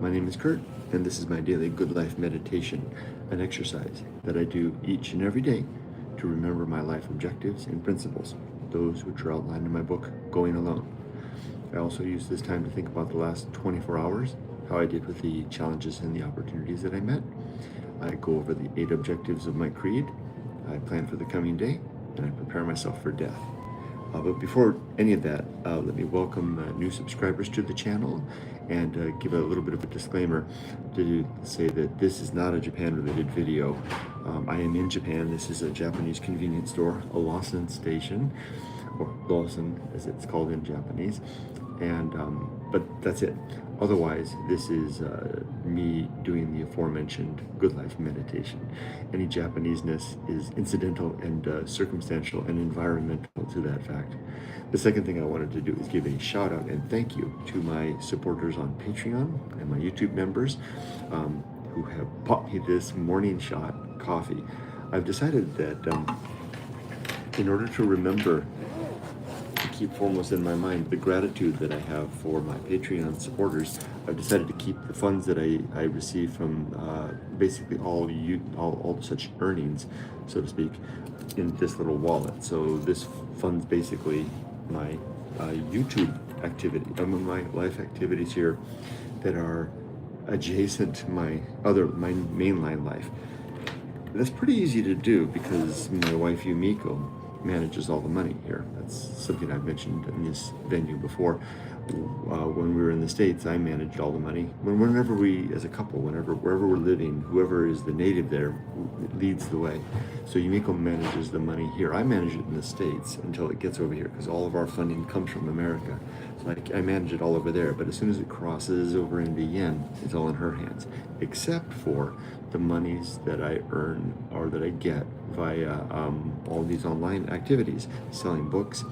My name is Kurt, and this is my daily good life meditation, an exercise that I do each and every day to remember my life objectives and principles, those which are outlined in my book, Going Alone. I also use this time to think about the last 24 hours, how I did with the challenges and the opportunities that I met. I go over the 8 objectives of my creed, I plan for the coming day, and I prepare myself for death. But before any of that, let me welcome new subscribers to the channel and give a little bit of a disclaimer to say that this is not a Japan-related video. I am in Japan. This is a Japanese convenience store, a Lawson station, or Lawson as it's called in Japanese, and but that's it. Otherwise, this is me doing the aforementioned good life meditation. Any Japaneseness is incidental and circumstantial and environmental to that fact. The second thing I wanted to do is give a shout out and thank you to my supporters on Patreon and my YouTube members who have bought me this morning shot coffee. I've decided that in order to remember, to keep foremost in my mind the gratitude that I have for my Patreon supporters, I've decided to keep the funds that I receive from basically all such earnings, so to speak, in this little wallet. So this funds basically my YouTube activity, my life activities here that are adjacent to my mainline life. That's pretty easy to do because my wife Yumiko manages all the money here. That's something I've mentioned in this venue before. When we were in the States, I managed all the money. Whenever we, as a couple, wherever we're living, whoever is the native there leads the way. So Yumiko manages the money here. I manage it in the States until it gets over here because all of our funding comes from America. So I manage it all over there. But as soon as it crosses over into yen, it's all in her hands, except for the monies that I earn or that I get via all these online activities, selling books,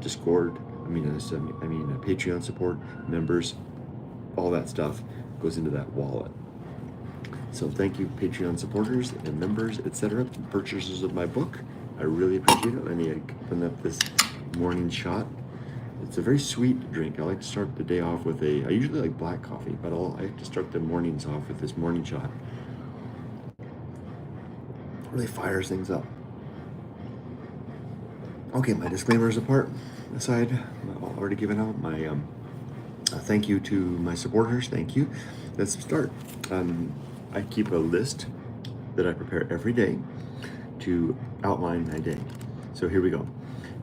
Discord, Patreon support, members, all that stuff goes into that wallet. So thank you, Patreon supporters and members, etc., purchasers of my book. I really appreciate it. Let me open up this morning shot. It's a very sweet drink. I like to start the day off with I usually like black coffee, but I like to start the mornings off with this morning shot. Really fires things up. Okay, my disclaimers aside, I've already given out my thank you to my supporters. Thank you. Let's start. I keep a list that I prepare every day to outline my day. So here we go.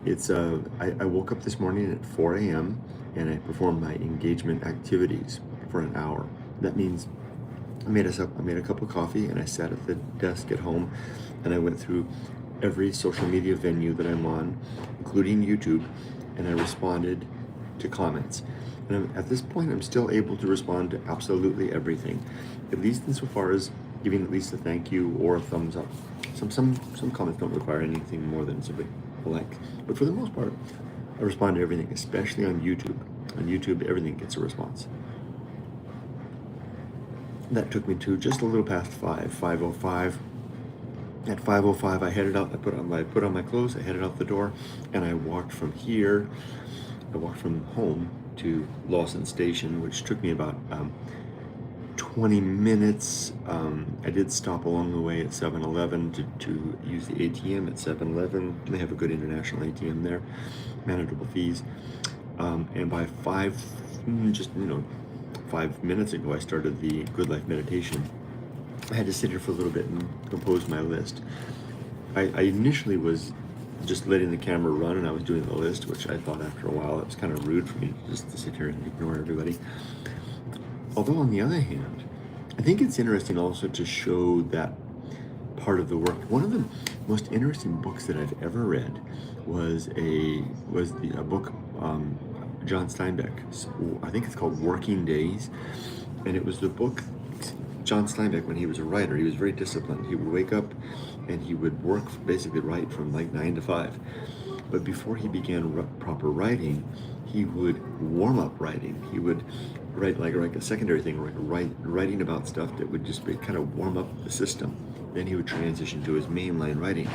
It's I woke up this morning at 4 a.m. and I performed my engagement activities for an hour. That means I made a cup of coffee and I sat at the desk at home and I went through every social media venue that I'm on, including YouTube, and I responded to comments. And at this point, I'm still able to respond to absolutely everything, at least insofar as giving at least a thank you or a thumbs up. Some comments don't require anything more than simply a like, but for the most part, I respond to everything, especially on YouTube. On YouTube, everything gets a response. That took me to just a little past 5:05. At 5:05, I headed out. I put on my clothes. I headed out the door, and I walked from here. I walked from home to Lawson Station, which took me about 20 minutes. I did stop along the way at 7-Eleven to use the ATM at 7-Eleven. They have a good international ATM there, manageable fees. And by 5 minutes ago, I started the Good Life meditation. I had to sit here for a little bit and compose my list. I initially was just letting the camera run and I was doing the list, which I thought after a while it was kind of rude for me just to sit here and ignore everybody. Although on the other hand, I think it's interesting also to show that part of the work. One of the most interesting books that I've ever read was a book, John Steinbeck. I think it's called Working Days, and it was the book. John Steinbeck, when he was a writer, he was very disciplined. He would wake up and he would basically write from like 9 to 5. But before he began proper writing, he would warm up writing. He would write like a secondary thing, writing about stuff that would just kind of warm up the system. Then he would transition to his mainline writing.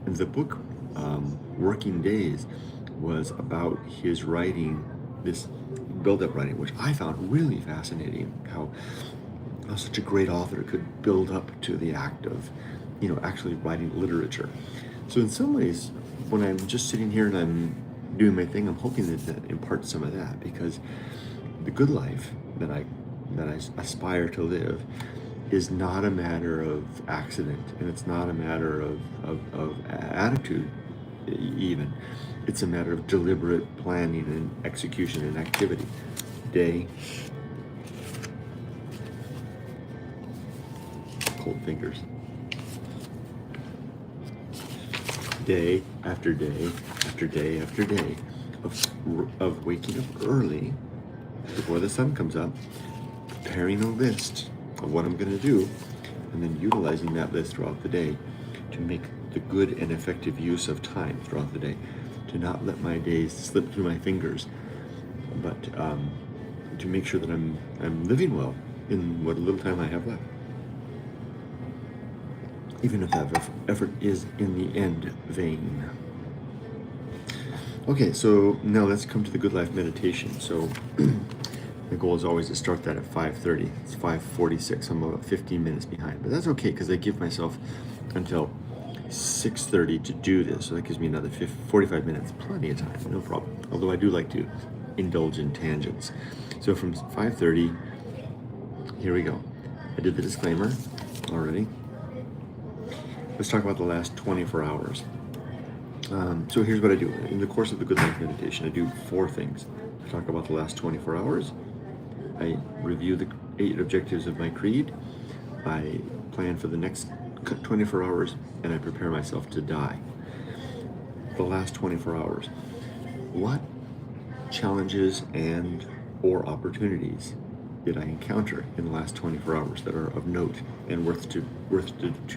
And the book, Working Days, was about his writing this build-up writing, which I found really fascinating, how such a great author could build up to the act of, actually writing literature. So in some ways, when I'm just sitting here and I'm doing my thing, I'm hoping that imparts some of that, because the good life that I aspire to live is not a matter of accident, and it's not a matter of attitude even. It's a matter of deliberate planning and execution and activity. Cold fingers. Day after day after day after day of waking up early before the sun comes up, preparing a list of what I'm going to do, and then utilizing that list throughout the day to make the good and effective use of time throughout the day, to not let my days slip through my fingers, but to make sure that I'm living well in what little time I have left, even if that effort is in the end vain. Okay, so now let's come to the Good Life meditation. So the goal is always to start that at 5:30. It's 5:46. I'm about 15 minutes behind, but that's okay, because I give myself until 6:30 to do this, so that gives me another 45 minutes, plenty of time, no problem. Although I do like to indulge in tangents. So from 5:30, here we go. I did the disclaimer already. Let's talk about the last 24 hours. So here's what I do. In the course of the Good Life meditation, I do 4 things. I talk about the last 24 hours. I review the 8 objectives of my creed. I plan for the next 24 hours, and I prepare myself to die. The last 24 hours. What challenges and or opportunities did I encounter in the last 24 hours that are of note and worth to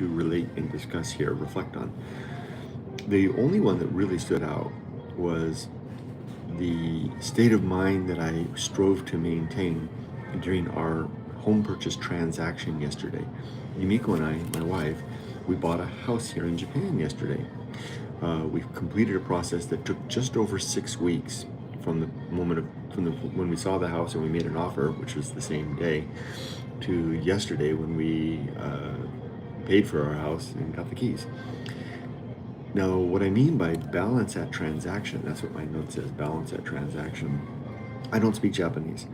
relate and discuss here, reflect on? The only one that really stood out was the state of mind that I strove to maintain during our home purchase transaction yesterday. Yumiko and I, my wife, we bought a house here in Japan yesterday. We've completed a process that took just over 6 weeks from the moment when we saw the house and we made an offer, which was the same day, to yesterday when we paid for our house and got the keys. Now, what I mean by balance that transaction, that's what my note says, balance that transaction. I don't speak Japanese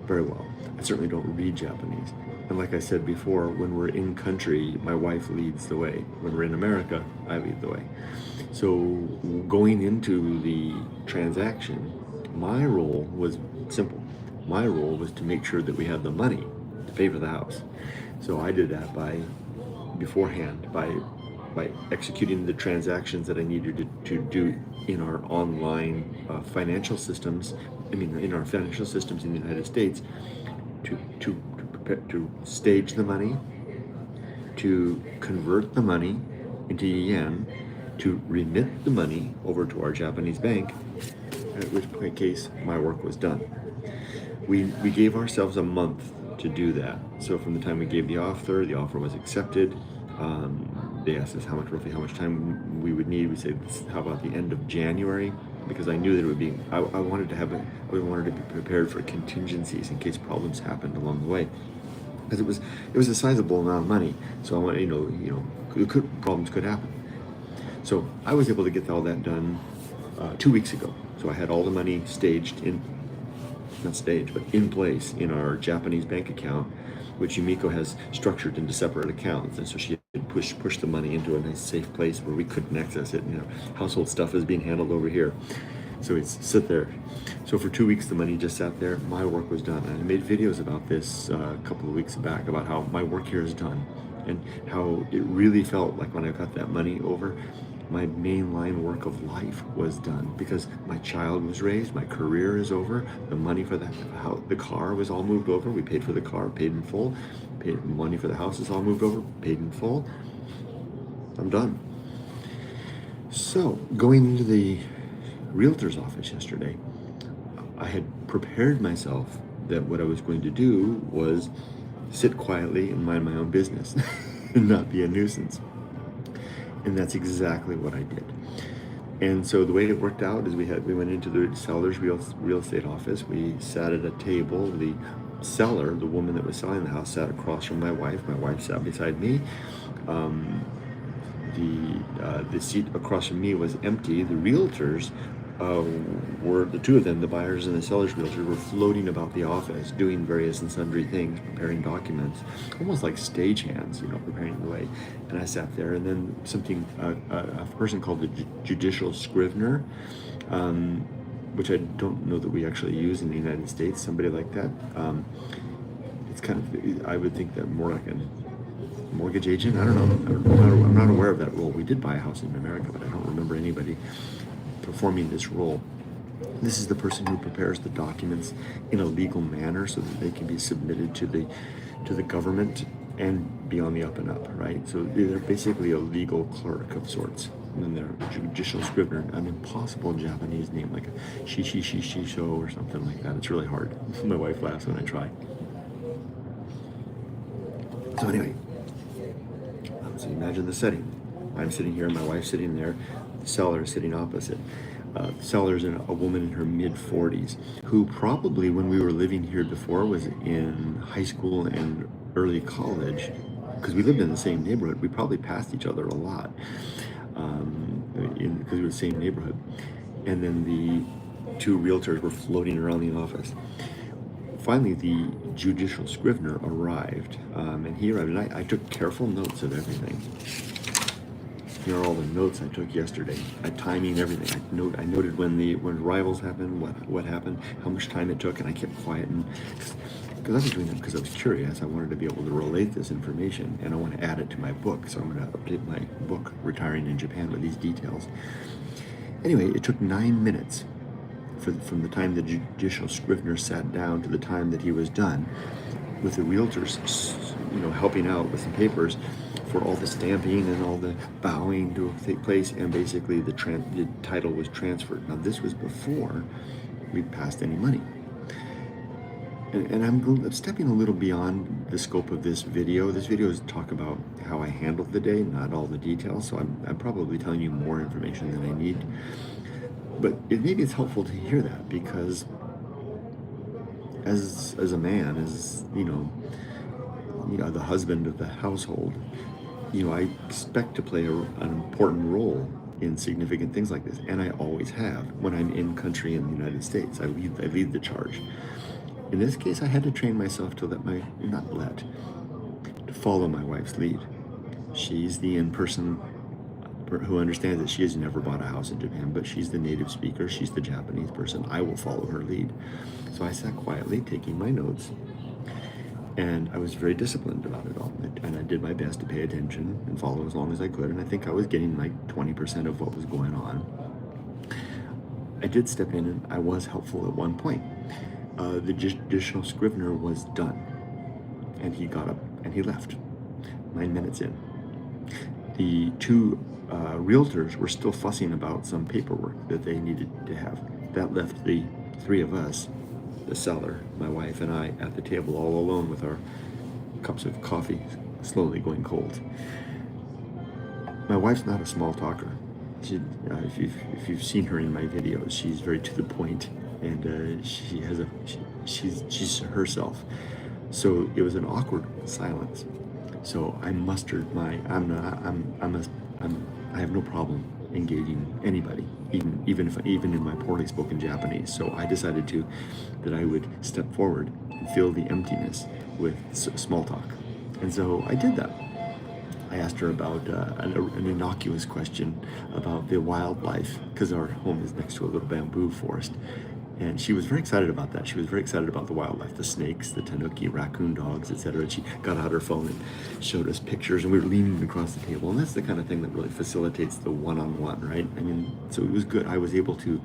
very well. I certainly don't read Japanese. And like I said before, when we're in country, my wife leads the way. When we're in America, I lead the way. So going into the transaction, my role was simple. My role was to make sure that we had the money to pay for the house. So I did that beforehand by executing the transactions that I needed to do in our online financial systems. In our financial systems in the United States, to stage the money, to convert the money into yen, to remit the money over to our Japanese bank, at which case my work was done. We gave ourselves a month to do that. So from the time we gave the offer was accepted. They asked us roughly how much time we would need. We said, how about the end of January? Because I knew that it would be, I wanted to be prepared for contingencies in case problems happened along the way. Because it was a sizable amount of money. So I wanted, problems could happen. So I was able to get all that done 2 weeks ago. So I had all the money in place in our Japanese bank account, which Yumiko has structured into separate accounts. And so she had pushed the money into a nice safe place where we couldn't access it. Household stuff is being handled over here. So it's sit there. So for 2 weeks, the money just sat there. My work was done. And I made videos about this a couple of weeks back about how my work here is done and how it really felt like when I got that money over, my mainline work of life was done, because my child was raised, my career is over, the money for the car was all moved over, we paid for the car, paid in full, paid money for the house is all moved over, paid in full. I'm done. So going into the realtor's office yesterday, I had prepared myself that what I was going to do was sit quietly and mind my own business and not be a nuisance. And that's exactly what I did. And so the way it worked out is we went into the seller's real estate office. We sat at a table. The seller, the woman that was selling the house, sat across from my wife. My wife sat beside me. Um, the seat across from me was empty. The realtors were, the two of them, the buyers and the seller's realtors, were floating about the office, doing various and sundry things, preparing documents, almost like stagehands, preparing the way. And I sat there, and then a person called the judicial scrivener, which I don't know that we actually use in the United States, somebody like that. It's kind of, I would think that more like a mortgage agent. I don't know. I'm not aware of that role. We did buy a house in America, but I don't remember anybody performing this role. This is the person who prepares the documents in a legal manner so that they can be submitted to the government and be on the up and up, right? So they're basically a legal clerk of sorts. And then they're a judicial scrivener, an impossible Japanese name, like a shisho or something like that. It's really hard. My wife laughs when I try. So anyway, so imagine the setting. I'm sitting here, my wife's sitting there, the seller is sitting opposite. The seller's a woman in her mid-40s who probably, when we were living here before, was in high school and early college, because we lived in the same neighborhood. We probably passed each other a lot because we were in the same neighborhood. And then the two realtors were floating around the office. Finally, the judicial scrivener arrived, and he arrived, and I took careful notes of everything. Here are all the notes I took yesterday. Timing everything. I noted when arrivals happened, what happened, how much time it took, and I kept quiet, and because I was doing that because I was curious. I wanted to be able to relate this information, and I want to add it to my book. So I'm going to update my book, Retiring in Japan, with these details. Anyway, it took 9 minutes from the time the judicial scrivener sat down to the time that he was done, with the realtors, helping out with some papers for all the stamping and all the bowing to take place, and basically the title was transferred. Now this was before we'd passed any money. And I'm stepping a little beyond the scope of this video. This video is talk about how I handled the day, not all the details. So I'm probably telling you more information than I need. But maybe it's helpful to hear that, because as a man, as the husband of the household, I expect to play an important role in significant things like this, and I always have when I'm in country in the United States. I lead the charge. In this case, I had to train myself to follow my wife's lead. She's the in-person who understands that she has never bought a house in Japan, but she's the native speaker, she's the Japanese person. I will follow her lead. So I sat quietly taking my notes, and I was very disciplined about it all. And I did my best to pay attention and follow as long as I could, and I think I was getting like 20% of what was going on. I did step in, and I was helpful at one point. The judicial scrivener was done, and he got up and he left 9 minutes in. The two realtors were still fussing about some paperwork that they needed to have. That left the three of us, the seller, my wife, and I, at the table all alone with our cups of coffee slowly going cold. My wife's not a small talker. She, if you've seen her in my videos, she's very to the point, and she's herself. So it was an awkward silence. So I mustered I have no problem engaging anybody, even in my poorly spoken Japanese. So I decided that I would step forward and fill the emptiness with small talk. And so I did that. I asked her about an innocuous question about the wildlife, because our home is next to a little bamboo forest. And she was very excited about that. She was very excited about the wildlife, the snakes, the tanuki, raccoon dogs, etc. She got out her phone and showed us pictures, and we were leaning across the table. And that's the kind of thing that really facilitates the one-on-one, right? I mean, so it was good. I was able to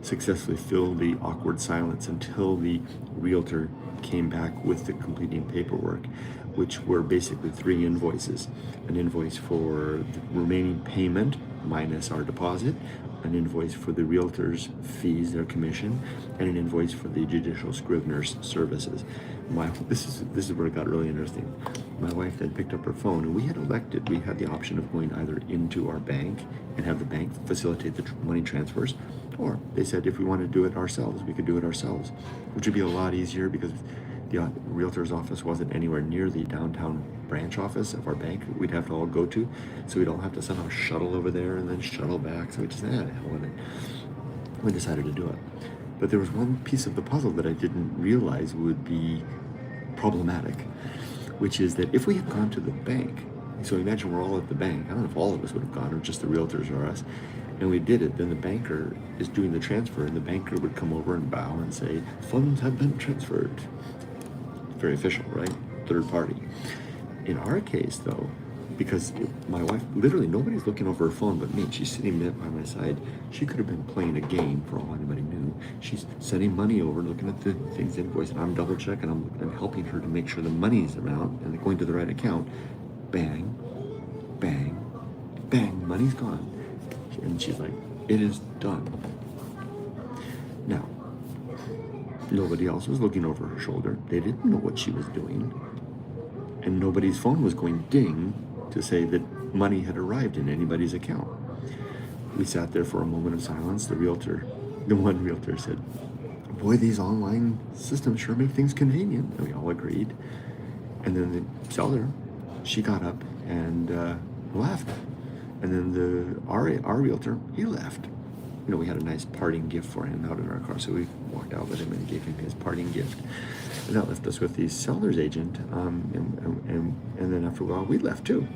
successfully fill the awkward silence until the realtor came back with the completing paperwork, which were basically 3 invoices. An invoice for the remaining payment minus our deposit, an invoice for the realtor's fees, their commission, and an invoice for the judicial scrivener's services. This is where it got really interesting. My wife then picked up her phone, and we had the option of going either into our bank and have the bank facilitate the money transfers, or they said if we want to do it ourselves, we could do it ourselves, which would be a lot easier because the realtor's office wasn't anywhere near the downtown branch office of our bank we'd have to all go to, so we'd all have to somehow shuttle over there and then shuttle back. So we just, the hell with it. We decided to do it. But there was one piece of the puzzle that I didn't realize would be problematic, which is that if we had gone to the bank, so imagine we're all at the bank, I don't know if all of us would have gone or just the realtors or us, and we did it, then the banker is doing the transfer and the banker would come over and bow and say, funds have been transferred. Very official, right? Third party. In our case, though, because my wife, literally nobody's looking over her phone but me. She's sitting there by my side. She could have been playing a game for all anybody knew. She's sending money over, looking at the things invoice, and I'm double checking. I'm helping her to make sure the money's around and going to the right account. Bang, bang, bang, money's gone. And she's like, it is done. Now, nobody else was looking over her shoulder. They didn't know what she was doing. And nobody's phone was going ding to say that money had arrived in anybody's account. We sat there for a moment of silence. The one realtor said, boy, these online systems sure make things convenient. And we all agreed. And then the seller, she got up and left. And then our realtor, he left. We had a nice parting gift for him out in our car, so we walked out with him and gave him his parting gift. And that left us with the seller's agent, and then after a while, we left too.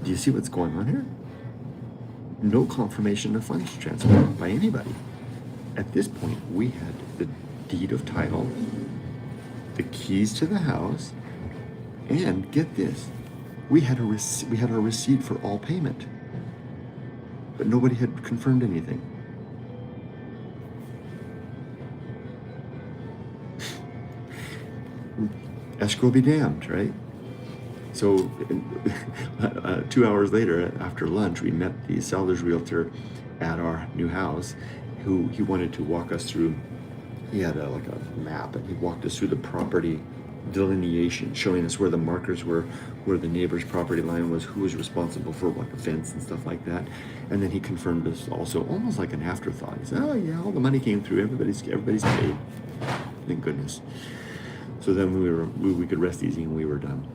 Do you see what's going on here? No confirmation of funds transfer by anybody. At this point, we had the deed of title, the keys to the house, and get this, we had our receipt for all payment. But nobody had confirmed anything. Escrow be damned, right? So 2 hours later, after lunch, we met the seller's realtor at our new house, who he wanted to walk us through. He had a map, and he walked us through the property delineation, showing us where the markers were, where the neighbor's property line was, who was responsible for the fence and stuff like that. And then he confirmed us also, almost like an afterthought. He said, oh yeah, all the money came through, everybody's paid. Thank goodness. So then we could rest easy and we were done.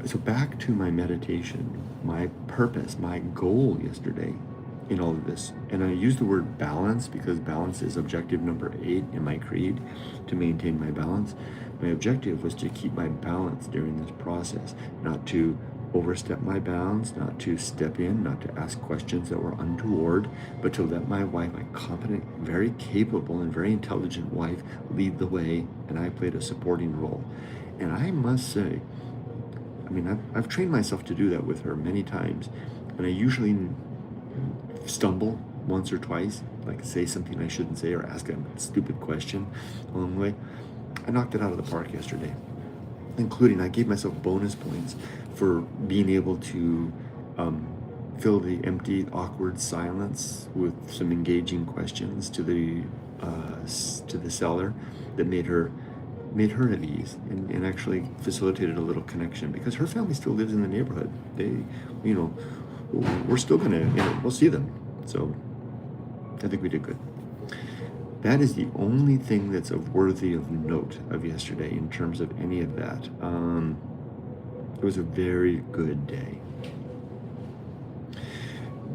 So back to my meditation, my purpose, my goal yesterday in all of this. And I use the word balance because balance is objective number 8 in my creed, to maintain my balance. My objective was to keep my balance during this process, not to overstep my bounds, not to step in, not to ask questions that were untoward, but to let my wife, my competent, very capable, and very intelligent wife, lead the way, and I played a supporting role. And I must say, I've trained myself to do that with her many times, and I usually stumble once or twice, like say something I shouldn't say or ask a stupid question along the way. I knocked it out of the park yesterday, including I gave myself bonus points for being able to fill the empty, awkward silence with some engaging questions to the seller that made her at ease and actually facilitated a little connection, because her family still lives in the neighborhood. We're still gonna, we'll see them. So I think we did good. That is the only thing that's worthy of note of yesterday in terms of any of that. It was a very good day.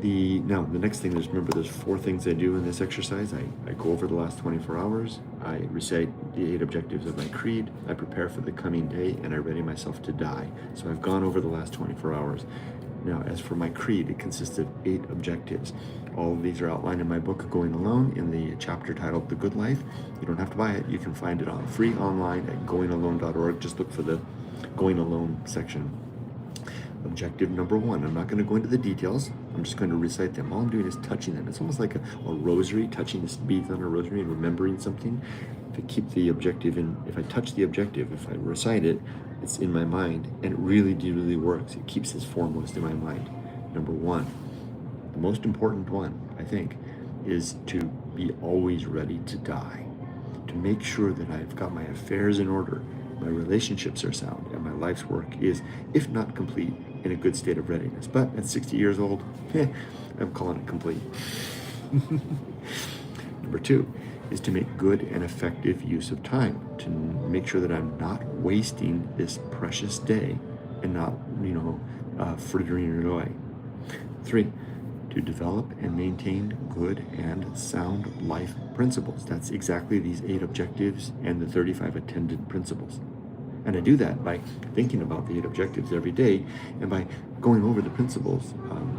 Now, the next thing is, remember, there's 4 things I do in this exercise. I go over the last 24 hours, I recite the 8 objectives of my creed, I prepare for the coming day, and I ready myself to die. So I've gone over the last 24 hours. Now, as for my creed, it consists of 8 objectives. All of these are outlined in my book, Going Alone, in the chapter titled The Good Life. You don't have to buy it. You can find it on free online at goingalone.org. Just look for the Going Alone section. Objective number 1. I'm not going to go into the details. I'm just going to recite them. All I'm doing is touching them. It's almost like a rosary, touching the beads on a rosary and remembering something. If I keep the objective in, if I touch the objective, if I recite it, it's in my mind, and it really works. It keeps this foremost in my mind. Number 1, most important one, I think, is to be always ready to die, to make sure that I've got my affairs in order, my relationships are sound, and my life's work is, if not complete, in a good state of readiness. But at 60 years old, I'm calling it complete. Number 2 is to make good and effective use of time, to make sure that I'm not wasting this precious day and not, frittering it away. 3, to develop and maintain good and sound life principles. That's exactly these 8 objectives and the 35 attendant principles. And I do that by thinking about the 8 objectives every day and by going over the principles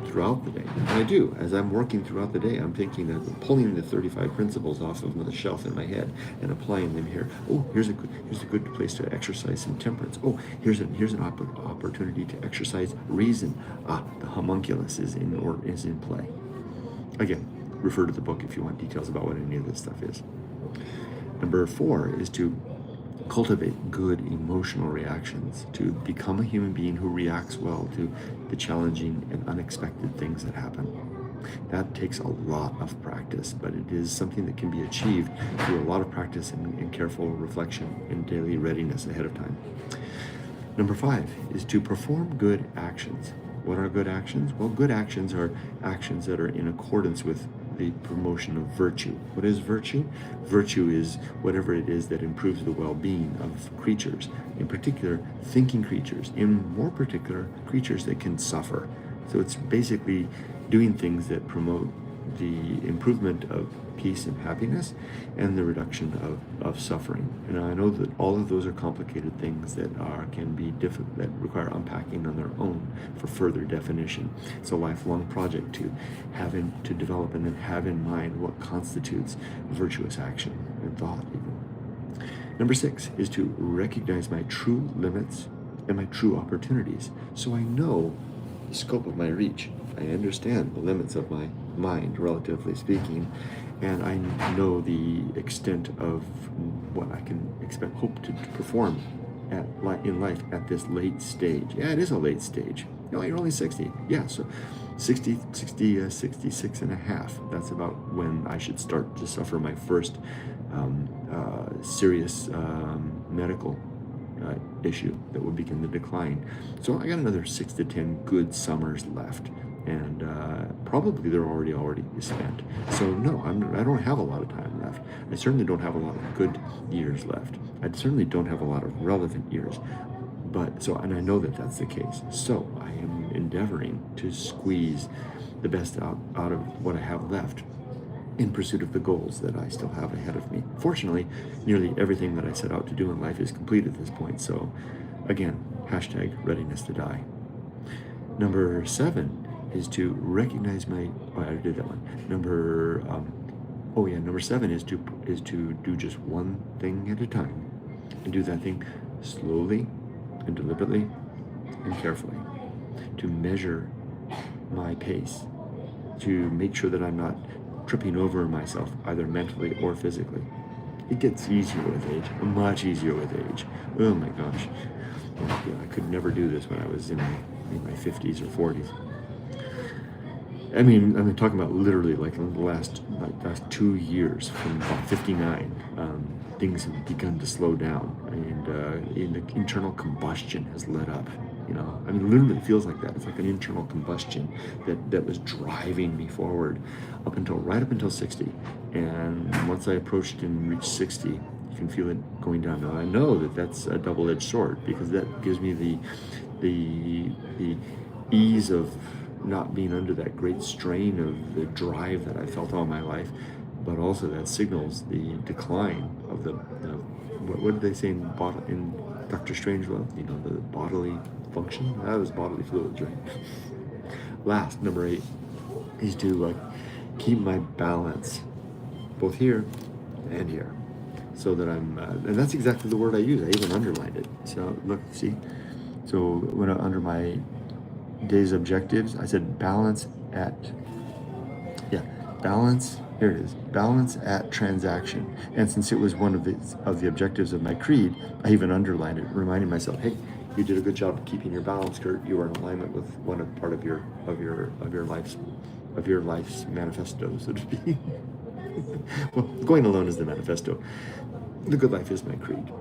throughout the day. And I do. As I'm working throughout the day, I'm thinking of pulling the 35 principles off of the shelf in my head and applying them here. Oh, here's a good place to exercise some temperance. Oh, here's an opportunity to exercise reason. The homunculus is in play. Again, refer to the book if you want details about what any of this stuff is. Number 4 is to cultivate good emotional reactions, to become a human being who reacts well to the challenging and unexpected things that happen. That takes a lot of practice, but it is something that can be achieved through a lot of practice and careful reflection and daily readiness ahead of time. Number 5 is to perform good actions. What are good actions? Well, good actions are actions that are in accordance with the promotion of virtue. What is virtue? Virtue is whatever it is that improves the well-being of creatures, in particular thinking creatures, in more particular creatures that can suffer. So it's basically doing things that promote the improvement of peace and happiness and the reduction of suffering. And I know that all of those are complicated things that can be difficult, that require unpacking on their own for further definition. It's a lifelong project to develop and then have in mind what constitutes virtuous action and thought even. Number 6 is to recognize my true limits and my true opportunities, so I know the scope of my reach. I understand the limits of my mind, relatively speaking, and I know the extent of what I can hope to perform in life at this late stage. Yeah, it is a late stage. You're only 60. Yeah, so 66 and a half. That's about when I should start to suffer my first serious medical issue that will begin the decline. So I got another 6 to 10 good summers left, and probably they're already spent. So no, I don't have a lot of time left. I certainly don't have a lot of good years left. I certainly don't have a lot of relevant years. And I know that that's the case. So I am endeavoring to squeeze the best out of what I have left in pursuit of the goals that I still have ahead of me. Fortunately, nearly everything that I set out to do in life is complete at this point. So again, #readiness to die. Number 7 is to recognize I did that one. Number 7 is to do just one thing at a time, and do that thing slowly and deliberately and carefully, to measure my pace, to make sure that I'm not tripping over myself either mentally or physically. It gets easier with age, much easier with age. Oh my gosh. I could never do this when I was in my 50s or 40s. I mean, I'm talking about literally like in the last 2 years, from about 59, things have begun to slow down, and the internal combustion has let up. Literally it feels like that. It's like an internal combustion that was driving me forward right up until 60. And once I approached and reached 60, you can feel it going down. Now I know that that's a double-edged sword, because that gives me the ease of not being under that great strain of the drive that I felt all my life, but also that signals the decline of the what did they say in Dr. Strangelove? The bodily function. That was bodily fluids, right? Last, number 8, is to keep my balance, both here and here, so that I'm, and that's exactly the word I use. I even underlined it. So look, see. So when under my day's objectives, I said balance at transaction. And since it was one of the objectives of my creed, I even underlined it, reminding myself, hey, you did a good job of keeping your balance, Kurt. You are in alignment with part of your life's of your life's manifesto, so to speak. Well, going alone is the manifesto. The good life is my creed.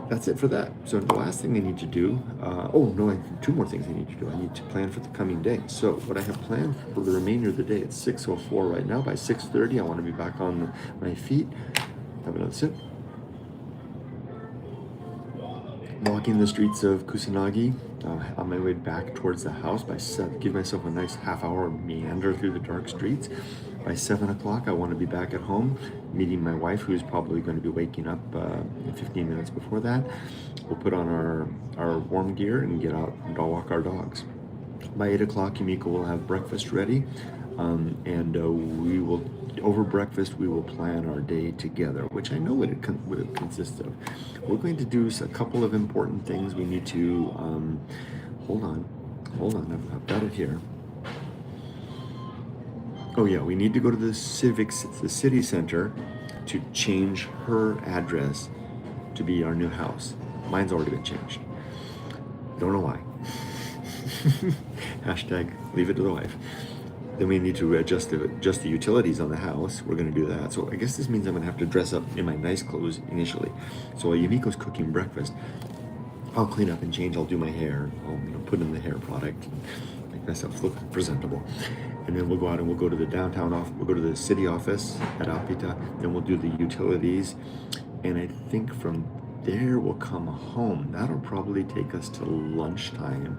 That's it for that. So the last thing I need to do, I have two more things I need to do. I need to plan for the coming day. So what I have planned for the remainder of the day, it's 6:04 right now. By 6:30, I want to be back on my feet. Have another sip. Walking the streets of Kusanagi on my way back towards the house by 7, give myself a nice half-hour meander through the dark streets. By 7 o'clock, I want to be back at home, meeting my wife, who's probably going to be waking up 15 minutes before that. We'll put on our warm gear and get out and walk our dogs. By 8 o'clock, Yumiko will have breakfast ready, and we will, over breakfast, we will plan our day together, which I know what it consists of. We're going to do a couple of important things. We need to, hold on, I've got it here. Oh yeah, we need to go to the city center to change her address to be our new house. Mine's already been changed. Don't know why. Hashtag leave it to the wife. Then we need to adjust the utilities on the house. We're going to do that. So I guess this means I'm going to have to dress up in my nice clothes initially. So while Yumiko's cooking breakfast, I'll clean up and change. I'll do my hair. I'll put in the hair product, make myself look presentable. And then we'll go out and we'll go to the downtown office. We'll go to the city office at Apita. Then we'll do the utilities. And I think from there we'll come home. That'll probably take us to lunchtime.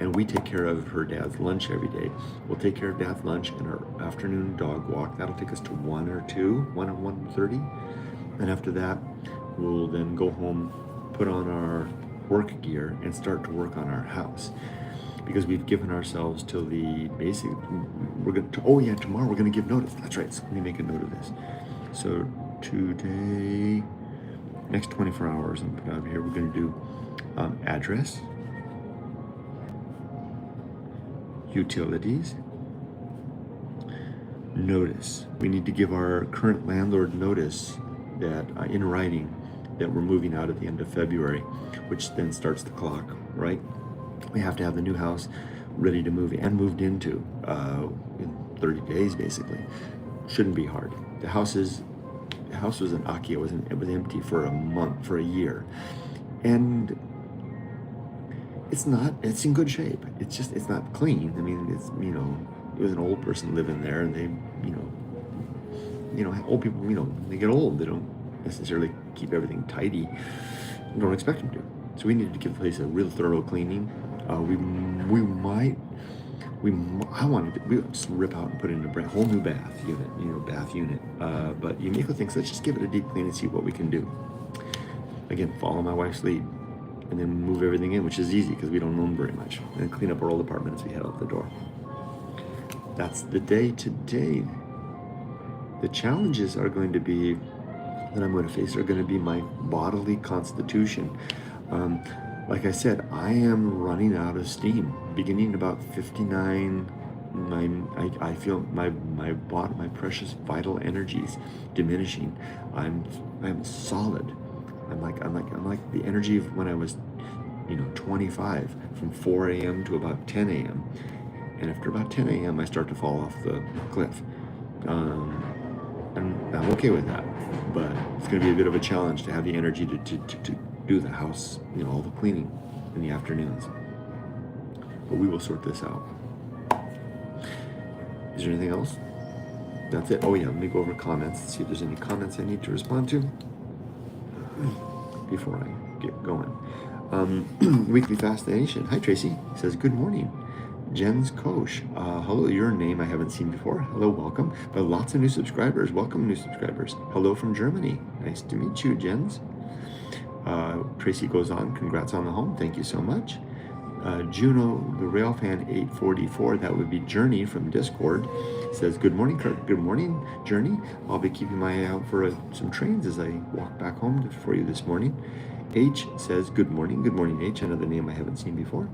And we take care of her dad's lunch every day. We'll take care of dad's lunch and our afternoon dog walk. That'll take us to 1 or 2, 1 and 1:30. And after that, we'll then go home, put on our work gear, and start to work on our house. Because we've given ourselves till the basic, tomorrow we're going to give notice. That's right, so let me make a note of this. So today, next 24 hours, I'm put out here, we're going to do address, utilities, notice. We need to give our current landlord notice that in writing that we're moving out at the end of February, which then starts the clock, right? We have to have the new house ready to move and moved into in 30 days, basically. Shouldn't be hard. The house was in Aki. It was empty for a year. And it's in good shape. It's not clean. I mean, it was an old person living there, and they, old people, they get old. They don't necessarily keep everything tidy. You don't expect them to. So we needed to give the place a real thorough cleaning. I wanted to just rip out and put in a whole new bath unit. But Yumiko thinks, let's just give it a deep clean and see what we can do. Again, follow my wife's lead, and then move everything in, which is easy because we don't own very much, and clean up our old apartment as we head out the door. That's the day today. The challenges that I'm going to face are going to be my bodily constitution. Like I said, I am running out of steam. Beginning about 59, I feel my body, my precious vital energies diminishing. I'm solid. I'm like the energy of when I was, 25, from 4 a.m. to about 10 a.m. And after about 10 a.m., I start to fall off the cliff. And I'm okay with that, but it's going to be a bit of a challenge to have the energy to do the house, all the cleaning in the afternoons. But we will sort this out. Is there anything else? That's it. Oh yeah, let me go over comments, see if there's any comments I need to respond to before I get going. Weekly Fascination. Hi Tracy. He says, good morning. Jens Kosh. Hello, your name I haven't seen before. Hello, welcome. But lots of new subscribers. Welcome, new subscribers. Hello from Germany. Nice to meet you, Jens. Tracy goes on, congrats on the home. Thank you so much. Juno, the Railfan 844, that would be Journey from Discord, says, good morning, Kurt. Good morning, Journey. I'll be keeping my eye out for some trains as I walk back home for you this morning. H says, good morning. Good morning, H. Another name I haven't seen before.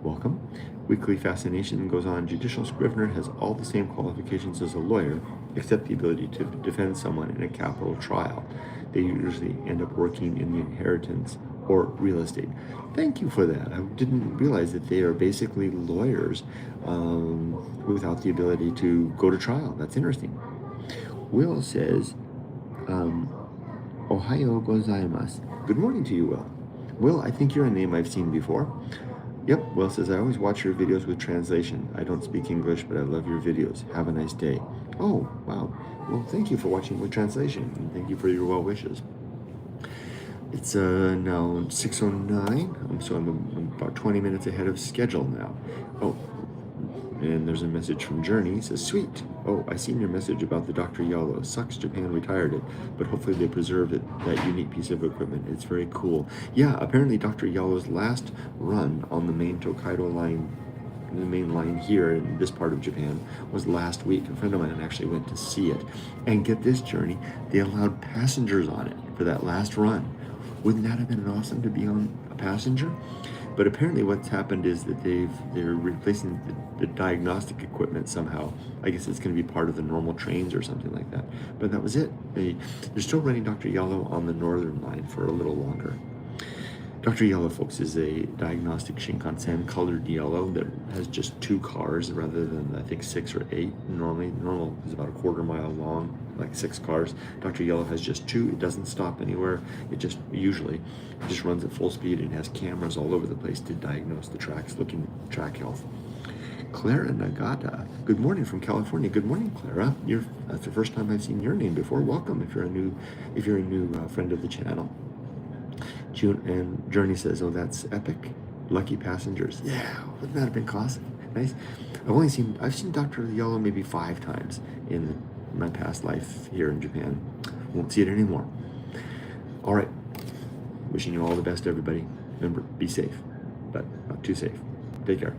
Welcome. Weekly Fascination goes on, judicial scrivener has all the same qualifications as a lawyer, except the ability to defend someone in a capital trial. They usually end up working in the inheritance or real estate. Thank you for that. I didn't realize that they are basically lawyers without the ability to go to trial. That's interesting. Will says, Ohayo gozaimasu. Good morning to you, Will. Will, I think you're a name I've seen before. Yep, Will says, I always watch your videos with translation. I don't speak English, but I love your videos. Have a nice day. Oh, wow. Well, thank you for watching with translation, and thank you for your well wishes. It's now 6:09, so I'm about 20 minutes ahead of schedule now. Oh, and there's a message from Journey. It says, sweet. Oh, I seen your message about the Dr. Yellow. Sucks Japan retired it, but hopefully they preserved it, that unique piece of equipment. It's very cool. Yeah, apparently Dr. Yellow's last run on the main Tokaido line, the main line here in this part of Japan, was last week. A friend of mine actually went to see it. And get this, Journey, they allowed passengers on it for that last run. Wouldn't that have been awesome to be on a passenger? But apparently what's happened is that they're replacing the diagnostic equipment somehow. I guess it's going to be part of the normal trains or something like that. But that was it. They're still running Dr. Yellow on the northern line for a little longer. Dr. Yellow, folks, is a diagnostic Shinkansen colored yellow that has just 2 cars rather than, I think, 6 or 8. Normal is about a quarter mile long, like 6 cars. Dr. Yellow has just 2. It doesn't stop anywhere. It just runs at full speed and has cameras all over the place to diagnose the tracks, looking at track health. Clara Nagata, good morning from California. Good morning, Clara. That's the first time I've seen your name before. Welcome if you're a new friend of the channel. June and Journey says, oh, that's epic. Lucky passengers. Yeah, wouldn't that have been classic? Nice. I've seen Dr. Yellow maybe 5 times in my past life here in Japan. Won't see it anymore. All right. Wishing you all the best, everybody. Remember, be safe, but not too safe. Take care.